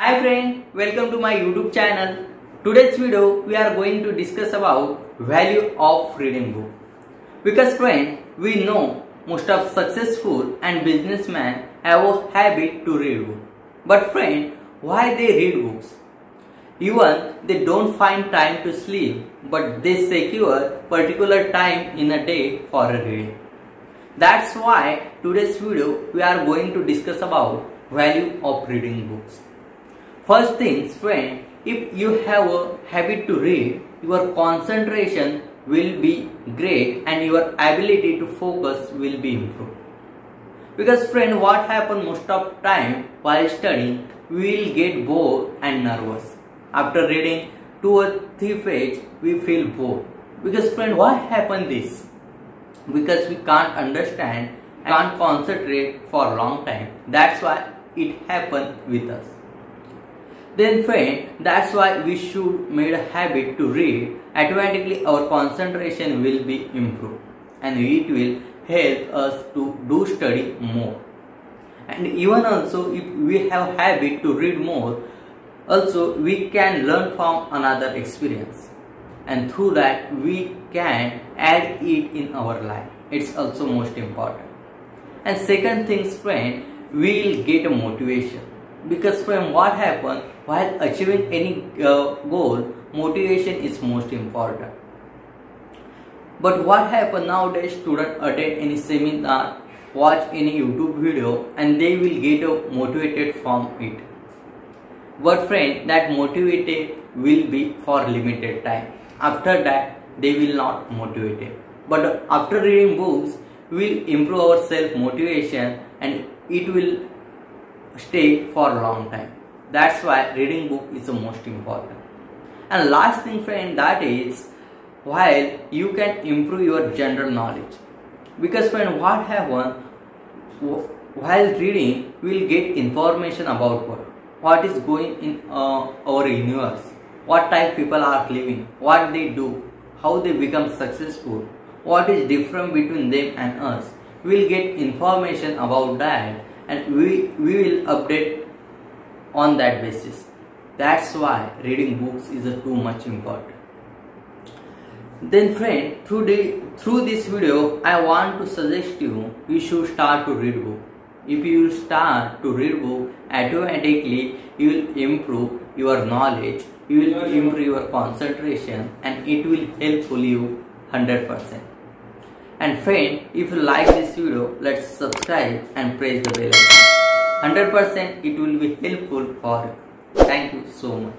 Hi friend, welcome to my YouTube channel. Today's video we are going to discuss about value of reading book. Because friend, we know most of successful and businessmen have a habit to read book. But friend, why they read books? Even they don't find time to sleep, but they secure particular time in a day for a reading. That's why today's video we are going to discuss about value of reading books. First things friend, if you have a habit to read, your concentration will be great and your ability to focus will be improved. Because friend, what happens most of time while studying, we will get bored and nervous. After reading 2 or 3 pages, we feel bored. Because friend, why happen this? Because we can't understand and can't concentrate for a long time. That's why it happens with us. Then friend, that's why we should make a habit to read. Automatically our concentration will be improved and it will help us to do study more. And even also if we have habit to read more, also we can learn from another experience. And through that we can add it in our life. It's also most important. And second things friend, we will get a motivation. Because friend, what happens while achieving any goal, motivation is most important. But what happens nowadays, students attend any seminar, watch any YouTube video and they will get motivated from it. But friend, that motivated will be for limited time. After that, they will not motivated. But after reading books, we will improve our self-motivation and it will stay for a long time. That's why reading book is the most important. And last thing friend, that is while you can improve your general knowledge. Because friend, what happens while reading, we will get information about what is going in our universe, what type people are living, what they do, how they become successful, what is different between them and us. We will get information about that and we will update on that basis. That's why reading books is too much important. Then friend, through this video I want to suggest you should start to read book. If you start to read book, automatically you will improve your knowledge, you will improve your concentration and it will helpful you 100%. And friend, if you like this video, let's subscribe and press the bell icon. 100% it will be helpful for you. Thank you so much.